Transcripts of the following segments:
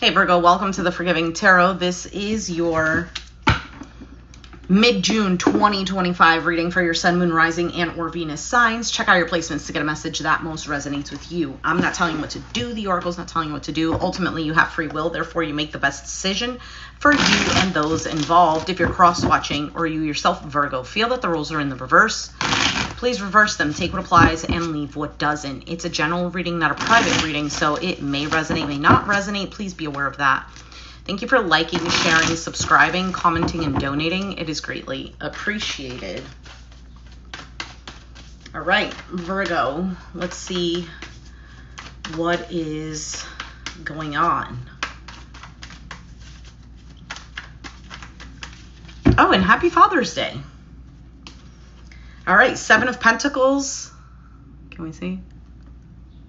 Hey Virgo, welcome to the Forgiving Tarot. This is your mid-June 2025 reading for your Sun, Moon, Rising, and or Venus signs. Check out your placements to get a message that most resonates with you. I'm not telling you what to do. The Oracle's not telling you what to do. Ultimately, you have free will. Therefore, you make the best decision for you and those involved. If you're cross-watching or you yourself, Virgo, feel that the rules are in the reverse, please reverse them. Take what applies and leave what doesn't. It's a general reading, not a private reading, so it may resonate, may not resonate. Please be aware of that. Thank you for liking, sharing, subscribing, commenting, and donating. It is greatly appreciated. All right, Virgo, let's see what is going on. Oh, and happy Father's Day. All right, Seven of Pentacles. Can we see?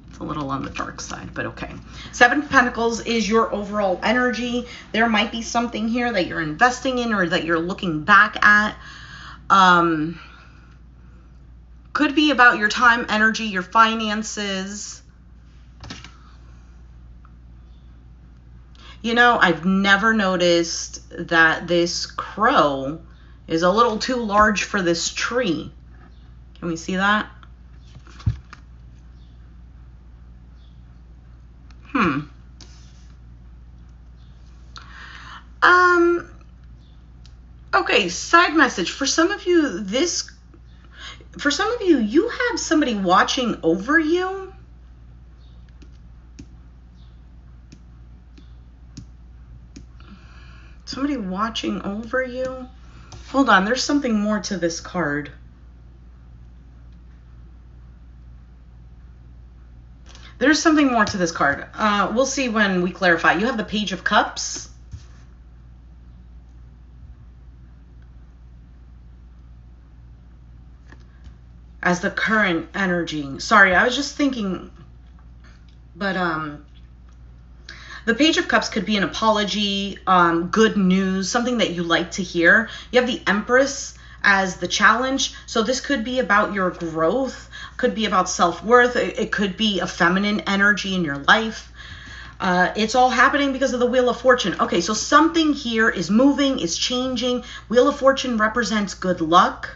It's a little on the dark side, but okay. Seven of Pentacles is your overall energy. There might be something here that you're investing in or that you're looking back at. Could be about your time, energy, your finances. You know, I've never noticed that this crow is a little too large for this tree. Can we see that? Okay, side message. For some of you, you have somebody watching over you. Somebody watching over you. Hold on, there's something more to this card. There's something more to this card. We'll see when we clarify. You have the Page of Cups. As the current energy. Sorry, I was just thinking, but the Page of Cups could be an apology, good news, something that you like to hear. You have the Empress as the challenge. So this could be about your growth, could be about self-worth. It could be a feminine energy in your life. It's all happening because of the Wheel of Fortune. Okay, so something here is moving, is changing. Wheel of Fortune represents good luck.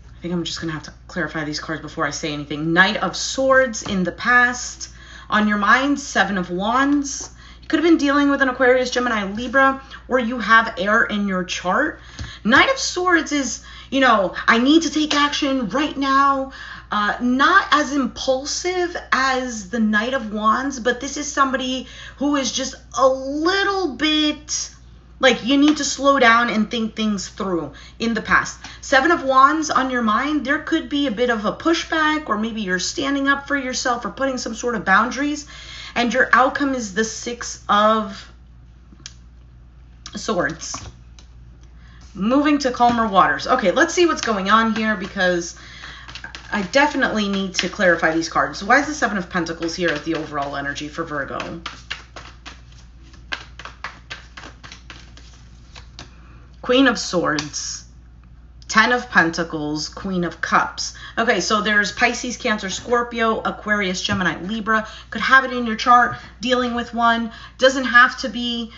I think I'm just going to have to clarify these cards before I say anything. Knight of Swords in the past. On your mind, Seven of Wands. You could have been dealing with an Aquarius, Gemini, Libra, or you have air in your chart. Knight of Swords is, you know, I need to take action right now. Not as impulsive as the Knight of Wands, but this is somebody who is just a little bit... like you need to slow down and think things through in the past. Seven of Wands on your mind, there could be a bit of a pushback, or maybe you're standing up for yourself or putting some sort of boundaries, and your outcome is the Six of Swords. Moving to calmer waters. Okay, let's see what's going on here, because I definitely need to clarify these cards. Why is the Seven of Pentacles here at the overall energy for Virgo? Queen of Swords, Ten of Pentacles, Queen of Cups. Okay, so there's Pisces, Cancer, Scorpio, Aquarius, Gemini, Libra. Could have it in your chart, dealing with one. Doesn't have to be...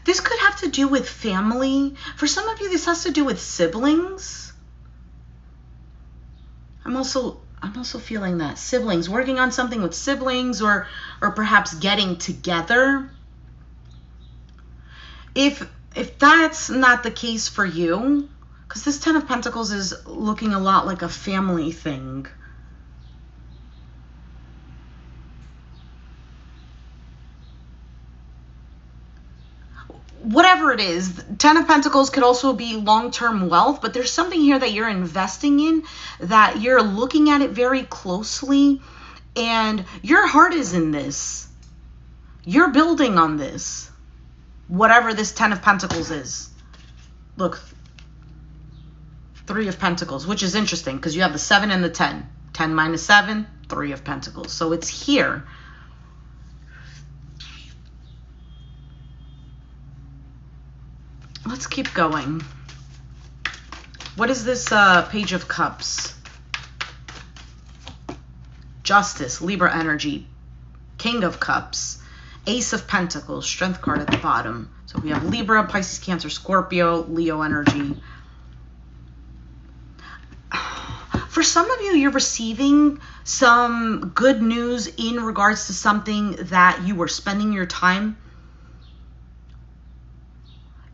This could have to do with family. For some of you, this has to do with siblings. I'm also feeling that siblings, working on something with siblings, or perhaps getting together. If that's not the case for you, because this Ten of Pentacles is looking a lot like a family thing. Whatever it is, Ten of Pentacles could also be long-term wealth, but there's something here that you're investing in, that you're looking at it very closely, and your heart is in this. You're building on this, whatever this Ten of Pentacles is. Look, Three of Pentacles, which is interesting because you have the 7 and the 10. 10 minus 7, 3 of Pentacles. So it's here. Let's keep going. What is this Page of Cups? Justice, Libra energy, King of Cups, Ace of Pentacles, Strength card at the bottom. So we have Libra, Pisces, Cancer, Scorpio, Leo energy. For some of you, you're receiving some good news in regards to something that you were spending your time.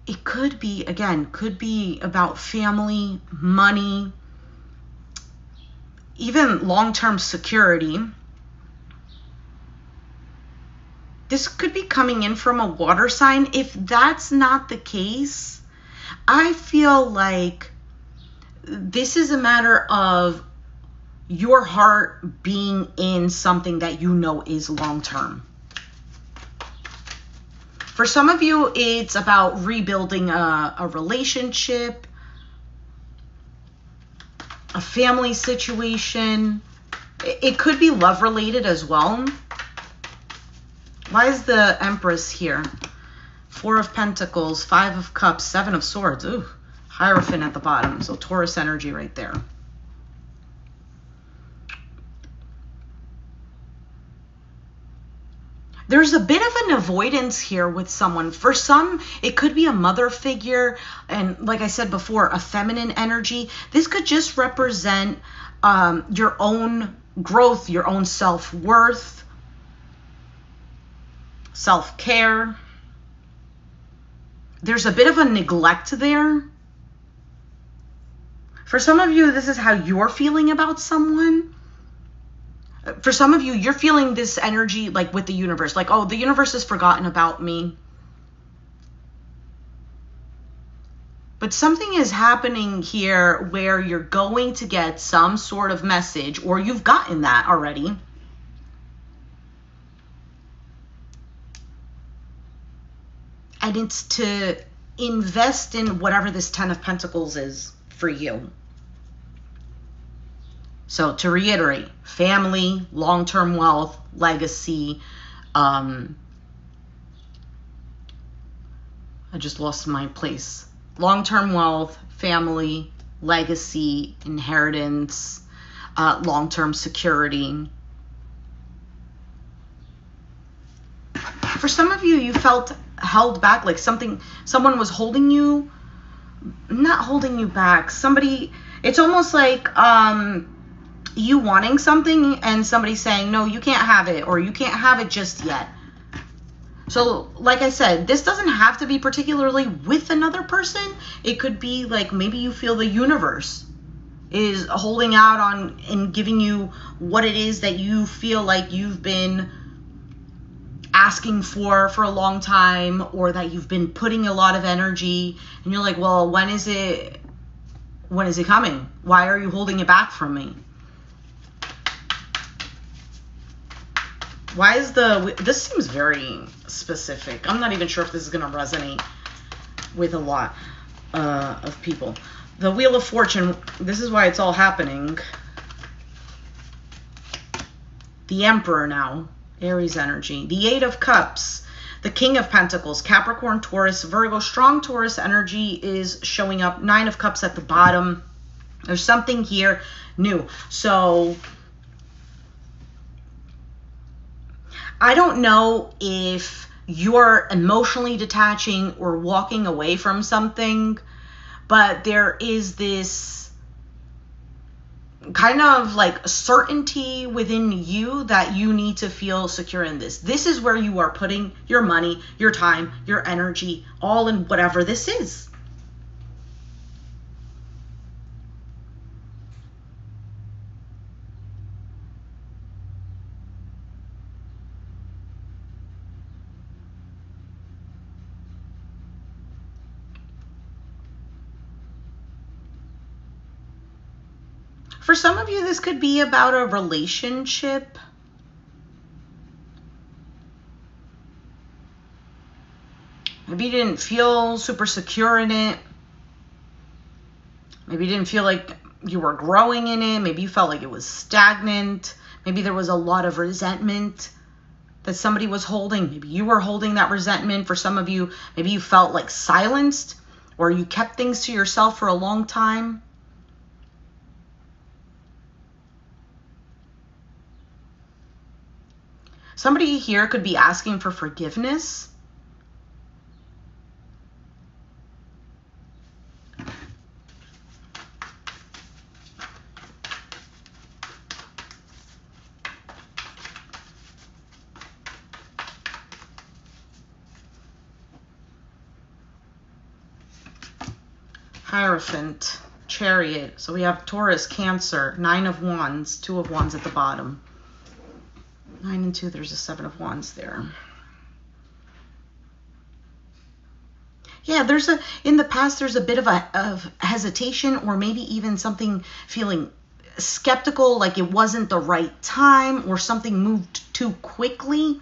It could be, again, could be about family, money, even long-term security. This could be coming in from a water sign. If that's not the case, I feel like this is a matter of your heart being in something that you know is long-term. For some of you, it's about rebuilding a relationship, a family situation. It could be love-related as well. Why is the Empress here? 4 of Pentacles, 5 of Cups, 7 of Swords. Ooh, Hierophant at the bottom. So Taurus energy right there. There's a bit of an avoidance here with someone. For some, it could be a mother figure. And like I said before, a feminine energy. This could just represent your own growth, your own self-worth, self-care. There's a bit of a neglect there. For some of you, this is how you're feeling about someone. For some of you, you're feeling this energy like with the universe. Like, oh, the universe has forgotten about me. But something is happening here where you're going to get some sort of message, or you've gotten that already. And it's to invest in whatever this 10 of Pentacles is for you. So to reiterate, family, long-term wealth, legacy. I just lost my place. Long-term wealth, family, legacy, inheritance, long-term security. For some of you, you felt held back, like someone was holding you, not holding you back. Somebody, it's almost like you wanting something and somebody saying, no, you can't have it, or you can't have it just yet. So like I said, this doesn't have to be particularly with another person. It could be like maybe you feel the universe is holding out on and giving you what it is that you feel like you've been asking for a long time, or that you've been putting a lot of energy, and you're like, well, when is it coming? Why are you holding it back from me? Why is this seems very specific. I'm not even sure if this is going to resonate with a lot of people. The Wheel of Fortune, this is why it's all happening. The Emperor now, Aries energy. The 8 of Cups, the King of Pentacles, Capricorn, Taurus, Virgo. Strong Taurus energy is showing up. 9 of Cups at the bottom. There's something here new. So I don't know if you're emotionally detaching or walking away from something, but there is this kind of like certainty within you that you need to feel secure in this. This is where you are putting your money, your time, your energy, all in whatever this is. For some of you, this could be about a relationship. Maybe you didn't feel super secure in it. Maybe you didn't feel like you were growing in it. Maybe you felt like it was stagnant. Maybe there was a lot of resentment that somebody was holding. Maybe you were holding that resentment. For some of you, maybe you felt like silenced, or you kept things to yourself for a long time. Somebody here could be asking for forgiveness. Hierophant, Chariot. So we have Taurus, Cancer, 9 of Wands, 2 of Wands at the bottom. 9 and 2, there's a 7 of Wands there. Yeah, in the past, there's a bit of hesitation, or maybe even something feeling skeptical, like it wasn't the right time, or something moved too quickly.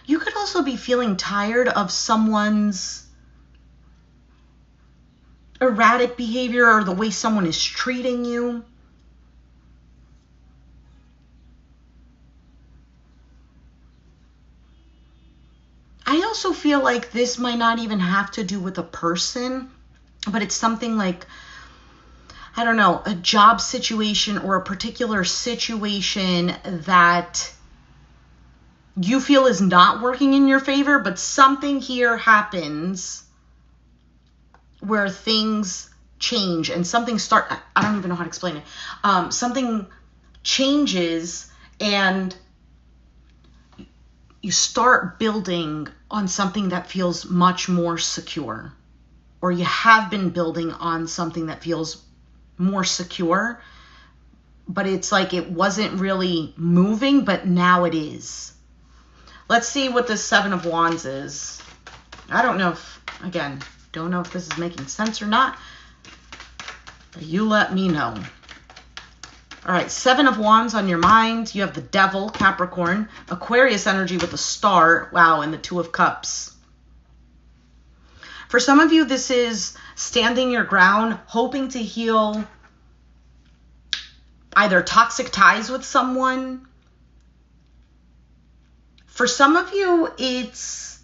You could also be feeling tired of someone's erratic behavior or the way someone is treating you. I also feel like this might not even have to do with a person, but it's something like, I don't know, a job situation or a particular situation that you feel is not working in your favor, but something here happens where things change and something I don't even know how to explain it. Something changes and you start building on something that feels much more secure, or you have been building on something that feels more secure, but it's like it wasn't really moving, but now it is. Let's see what this 7 of Wands is. I don't know if, again, don't know if this is making sense or not, but you let me know. All right, 7 of Wands on your mind. You have the Devil, Capricorn, Aquarius energy with the Star, wow, and the 2 of Cups. For some of you, this is standing your ground, hoping to heal either toxic ties with someone. For some of you, it's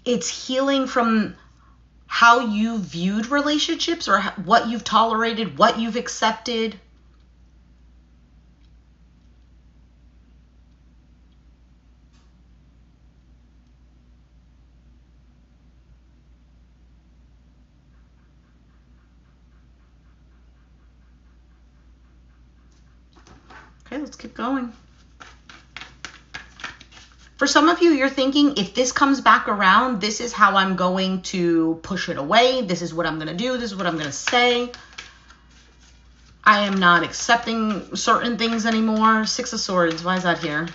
healing from how you viewed relationships, or what you've tolerated, what you've accepted. Okay, let's keep going. For some of you, you're thinking, if this comes back around, this is how I'm going to push it away. This is what I'm going to do. This is what I'm going to say. I am not accepting certain things anymore. 6 of Swords. Why is that here?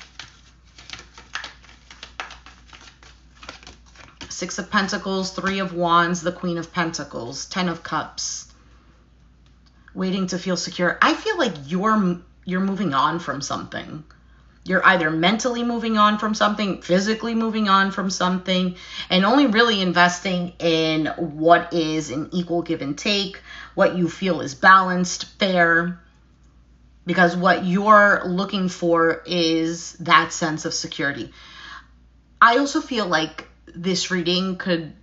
6 of Pentacles, 3 of Wands, the Queen of Pentacles, 10 of Cups. Waiting to feel secure. I feel like you're moving on from something. You're either mentally moving on from something, physically moving on from something, and only really investing in what is an equal give and take, what you feel is balanced, fair, because what you're looking for is that sense of security. I also feel like this reading could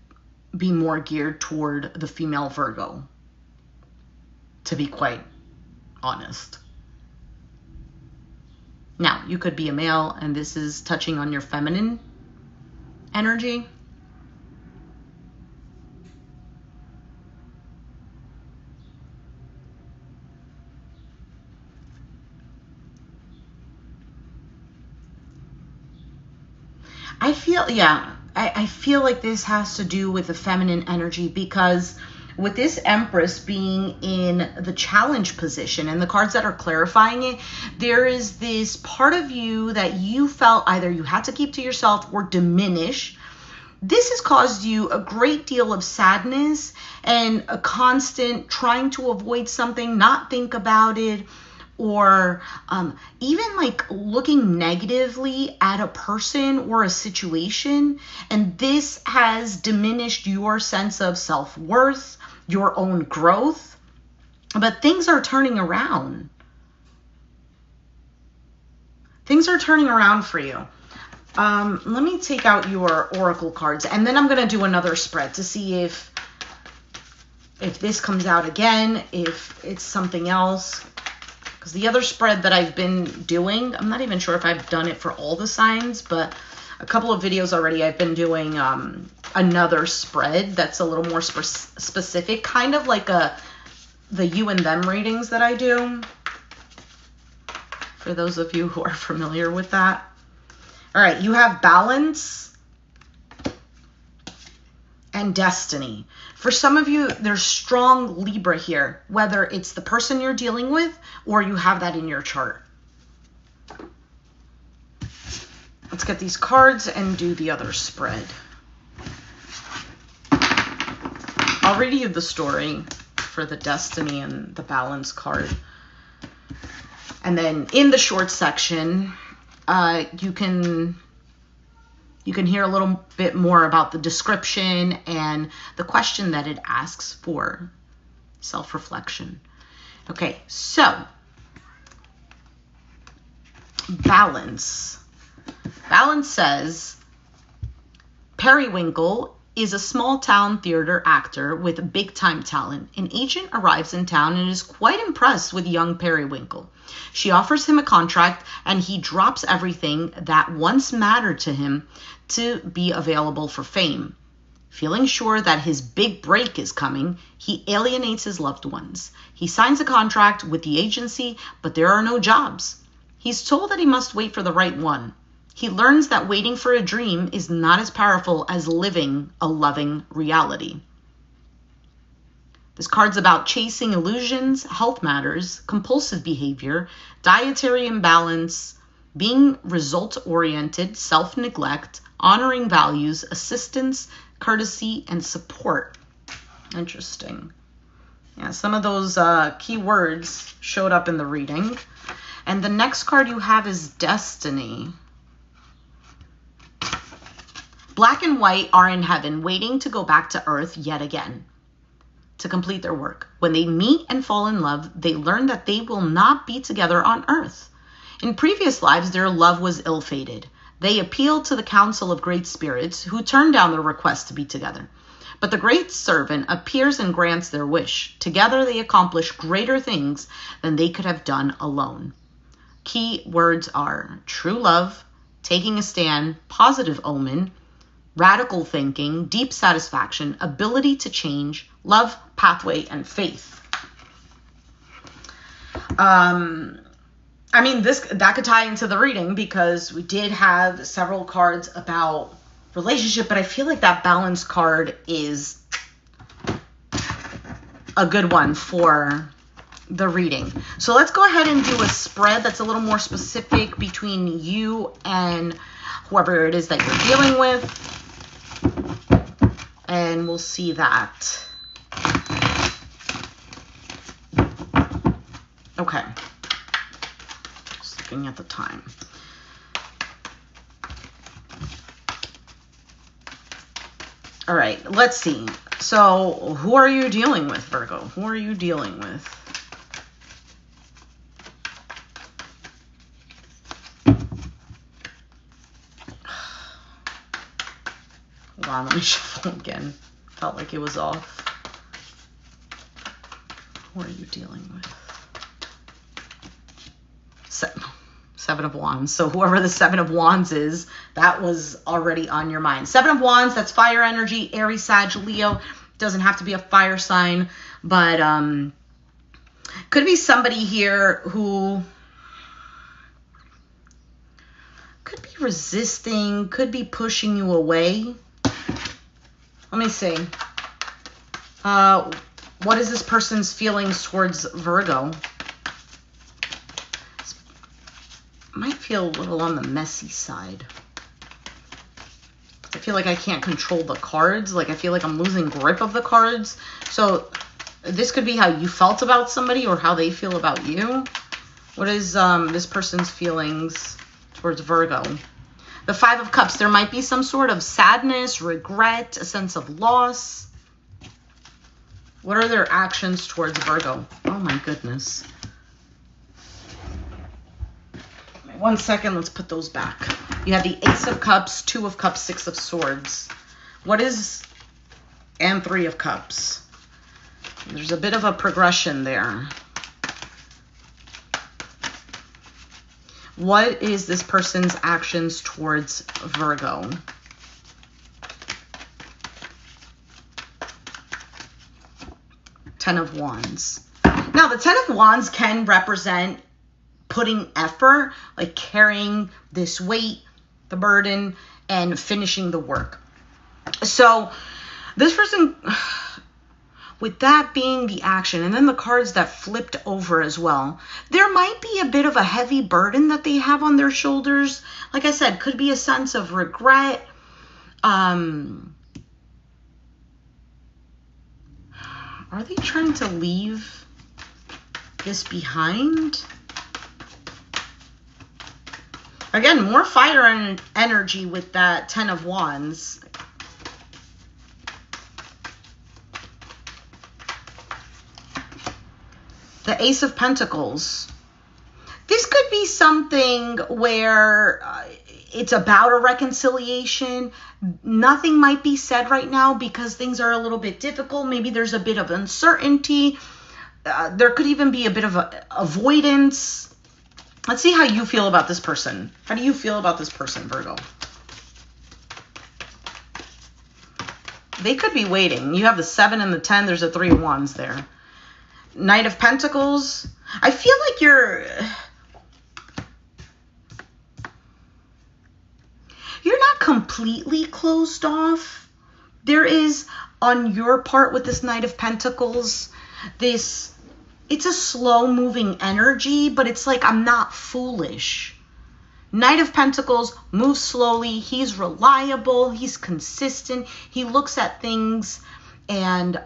be more geared toward the female Virgo, to be quite honest. Now, you could be a male, and this is touching on your feminine energy. I feel like this has to do with the feminine energy, because with this Empress being in the challenge position and the cards that are clarifying it, there is this part of you that you felt either you had to keep to yourself or diminish. This has caused you a great deal of sadness and a constant trying to avoid something, not think about it, or even like looking negatively at a person or a situation. And this has diminished your sense of self-worth, your own growth. But things are turning around. Things are turning around for you. Let me take out your oracle cards, and then I'm going to do another spread to see if this comes out again, if it's something else. Because the other spread that I've been doing, I'm not even sure if I've done it for all the signs, but a couple of videos already I've been doing another spread that's a little more specific, kind of like the you and them readings that I do, for those of you who are familiar with that. All right, you have balance and destiny. For some of you, there's strong Libra here, whether it's the person you're dealing with or you have that in your chart. Let's get these cards and do the other spread. I'll read you the story for the destiny and the balance card. And then in the short section, you can hear a little bit more about the description and the question that it asks for self-reflection. Okay, so balance. Balance says, Periwinkle is a small-town theater actor with big-time talent. An agent arrives in town and is quite impressed with young Periwinkle. She offers him a contract, and he drops everything that once mattered to him to be available for fame. Feeling sure that his big break is coming, he alienates his loved ones. He signs a contract with the agency, but there are no jobs. He's told that he must wait for the right one. He learns that waiting for a dream is not as powerful as living a loving reality. This card's about chasing illusions, health matters, compulsive behavior, dietary imbalance, being result-oriented, self-neglect, honoring values, assistance, courtesy, and support. Interesting. Yeah, some of those key words showed up in the reading. And the next card you have is Destiny. Black and white are in heaven, waiting to go back to earth yet again to complete their work. When they meet and fall in love, they learn that they will not be together on earth. In previous lives, their love was ill-fated. They appealed to the council of great spirits, who turned down their request to be together. But the great servant appears and grants their wish. Together, they accomplish greater things than they could have done alone. Key words are true love, taking a stand, positive omen, radical thinking, deep satisfaction, ability to change, love, pathway, and faith. I mean, that could tie into the reading because we did have several cards about relationship, but I feel like that balance card is a good one for the reading. So let's go ahead and do a spread that's a little more specific between you and whoever it is that you're dealing with. And we'll see that. Okay. Just looking at the time. All right, let's see. So who are you dealing with, Virgo? Who are you dealing with? Hold on, let me shuffle again. Felt like it was off. Who are you dealing with? Seven of Wands. So whoever the Seven of Wands is, that was already on your mind. Seven of Wands, that's fire energy, Aries, Sag, Leo. Doesn't have to be a fire sign, but could be somebody here who could be resisting, could be pushing you away. Let me see. What is this person's feelings towards Virgo? Might feel a little on the messy side. I feel like I can't control the cards. Like I feel like I'm losing grip of the cards. So this could be how you felt about somebody or how they feel about you. What is this person's feelings towards Virgo? The Five of Cups. There might be some sort of sadness, regret, a sense of loss. What are their actions towards Virgo? Oh my goodness. 1 second, let's put those back. You have the Ace of Cups, 2 of Cups, 6 of Swords. What is, and 3 of Cups. There's a bit of a progression there. What is this person's actions towards Virgo? Ten of Wands. Now, the Ten of Wands can represent putting effort, like carrying this weight, the burden, and finishing the work. So this person, with that being the action, and then the cards that flipped over as well, there might be a bit of a heavy burden that they have on their shoulders. Like I said, could be a sense of regret. Are they trying to leave this behind? Again, more fire and energy with that Ten of Wands. The Ace of Pentacles. This could be something where it's about a reconciliation. Nothing might be said right now because things are a little bit difficult. Maybe there's a bit of uncertainty. There could even be a bit of avoidance. Let's see how you feel about this person. How do you feel about this person, Virgo? They could be waiting. You have the 7 and the 10. There's a 3 of Wands there. Knight of Pentacles. I feel like you're not completely closed off. There is, on your part with this Knight of Pentacles, it's a slow moving energy, but it's like, I'm not foolish. Knight of Pentacles moves slowly. He's reliable. He's consistent. He looks at things and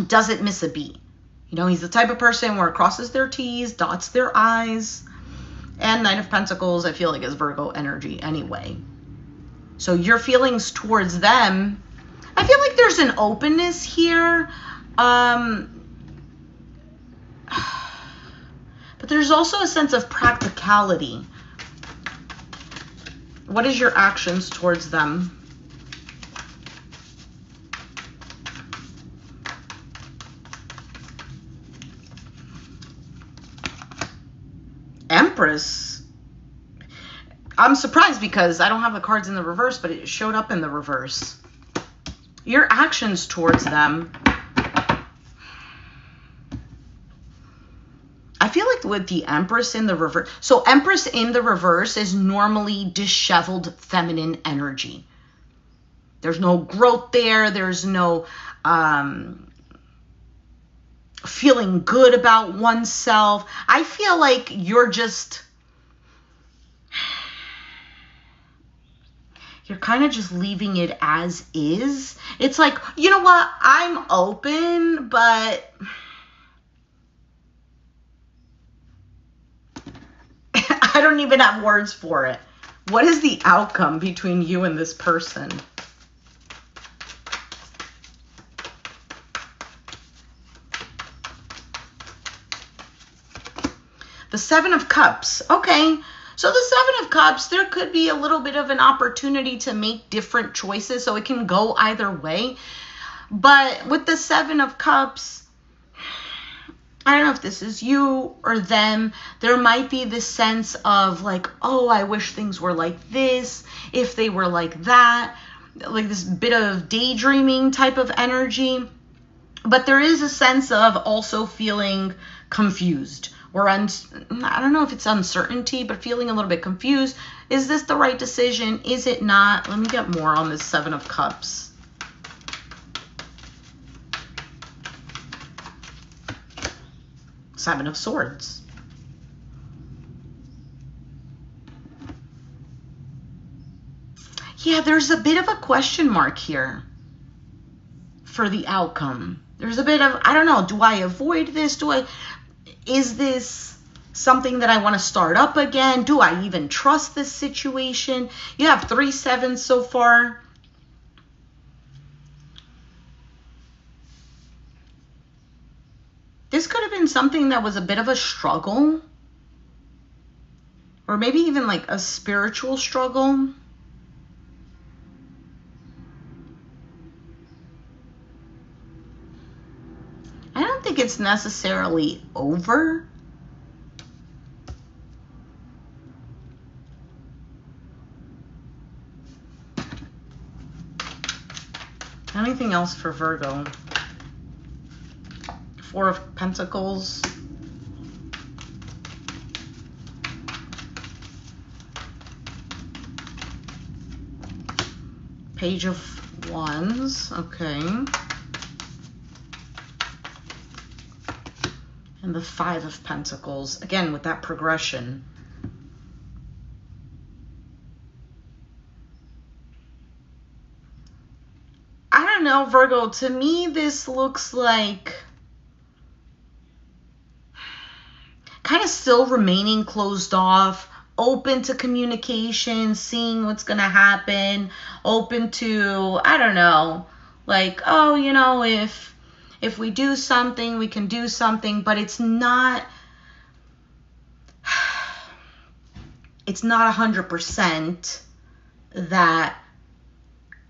doesn't miss a beat. You know, he's the type of person where it crosses their T's, dots their I's. And Knight of Pentacles, I feel like, is Virgo energy anyway. So your feelings towards them, I feel like there's an openness here. But there's also a sense of practicality. What is your actions towards them? Empress. I'm surprised because I don't have the cards in the reverse, but it showed up in the reverse. Your actions towards them. I feel like with the Empress in the reverse. So Empress in the reverse is normally disheveled feminine energy. There's no growth there. There's no feeling good about oneself. I feel like you're kind of just leaving it as is. It's like, you know what? I'm open, but I don't even have words for it. What is the outcome between you and this person? The 7 of Cups. Okay. So the 7 of Cups, there could be a little bit of an opportunity to make different choices. So it can go either way. But with the 7 of Cups, I don't know if this is you or them. There might be this sense of like, oh, I wish things were like this, if they were like that. Like this bit of daydreaming type of energy. But there is a sense of also feeling confused. Or I don't know if it's uncertainty, but feeling a little bit confused. Is this the right decision? Is it not? Let me get more on this 7 of Cups. Seven of Swords. Yeah, there's a bit of a question mark here for the outcome. There's a bit of, I don't know, do I avoid this? Is this something that I want to start up again? Do I even trust this situation? You have 3 7s so far. This could have been something that was a bit of a struggle, or maybe even like a spiritual struggle. I don't think it's necessarily over. Anything else for Virgo? Four of Pentacles. Page of Wands. Okay. And the Five of Pentacles. Again, with that progression. I don't know, Virgo. To me, this looks like kind of still remaining closed off, open to communication, seeing what's going to happen, open to, I don't know, like, oh, you know, if we do something, we can do something, but it's not 100% that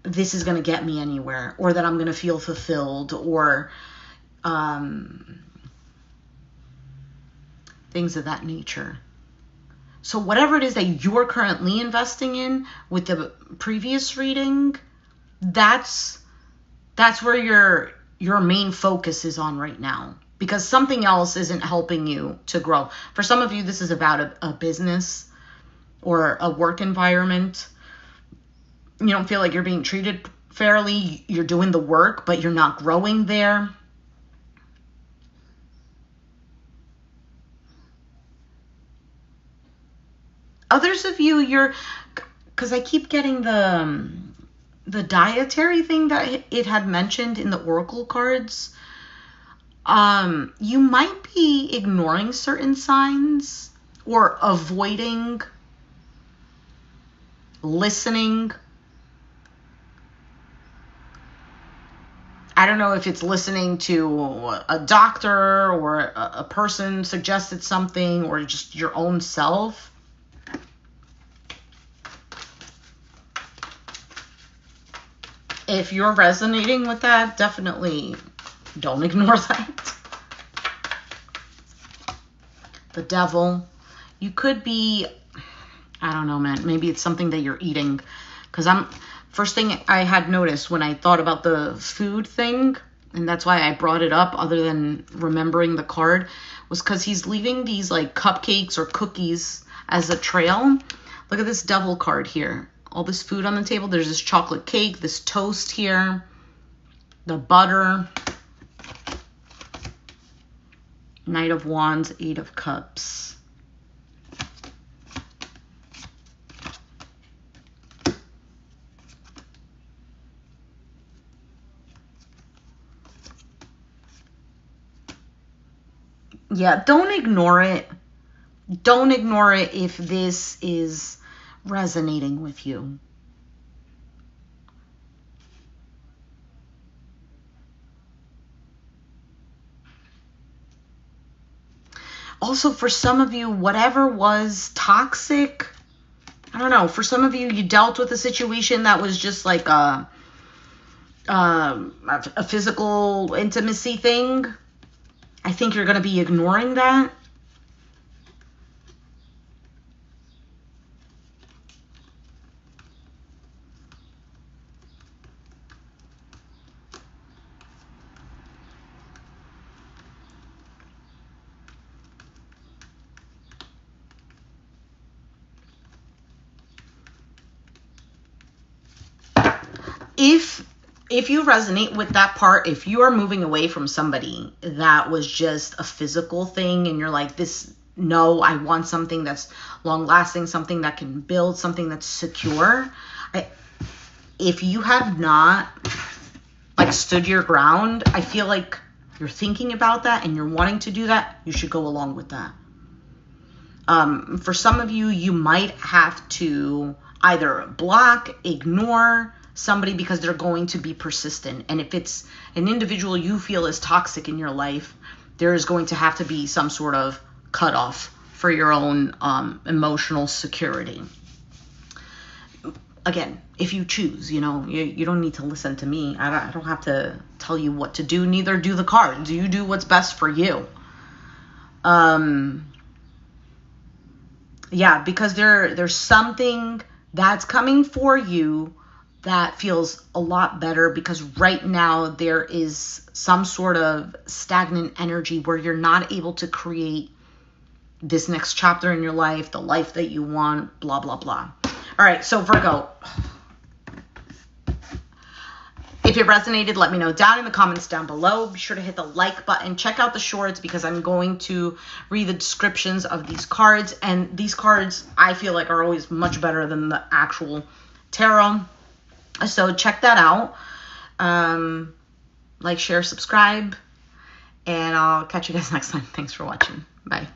this is going to get me anywhere, or that I'm going to feel fulfilled, or things of that nature. So whatever it is that you're currently investing in with the previous reading, that's where your main focus is on right now, because something else isn't helping you to grow. For some of you, this is about a business or a work environment. You don't feel like you're being treated fairly. You're doing the work, but you're not growing there. Others of you, because I keep getting the dietary thing that it had mentioned in the oracle cards. You might be ignoring certain signs or avoiding listening. I don't know if it's listening to a doctor or a person suggested something, or just your own self. If you're resonating with that, definitely don't ignore that. The Devil. You could be, I don't know, man. Maybe it's something that you're eating. Because first thing I had noticed when I thought about the food thing, and that's why I brought it up other than remembering the card, was because he's leaving these like cupcakes or cookies as a trail. Look at this Devil card here. All this food on the table. There's this chocolate cake, this toast here, the butter. Knight of Wands, Eight of Cups. Yeah, don't ignore it. Don't ignore it if this is resonating with you. Also, for some of you, whatever was toxic, I don't know, for some of you, you dealt with a situation that was just like a physical intimacy thing. I think you're going to be ignoring that. If you resonate with that part, if you are moving away from somebody that was just a physical thing and you're like, no, I want something that's long lasting, something that can build, something that's secure. If you have not like stood your ground, I feel like you're thinking about that and you're wanting to do that, you should go along with that. For some of you, you might have to either block, ignore somebody because they're going to be persistent. And if it's an individual you feel is toxic in your life, there's going to have to be some sort of cutoff for your own emotional security. Again, if you choose, you know, you don't need to listen to me. I don't have to tell you what to do. Neither do the cards. You do what's best for you. Yeah, because there's something that's coming for you that feels a lot better, because right now there is some sort of stagnant energy where you're not able to create this next chapter in your life, the life that you want, blah, blah, blah. All right, so Virgo, if it resonated, let me know down in the comments down below. Be sure to hit the like button. Check out the shorts, because I'm going to read the descriptions of these cards. And these cards, I feel like, are always much better than the actual tarot. So check that out. Like, share, subscribe. And I'll catch you guys next time. Thanks for watching. Bye.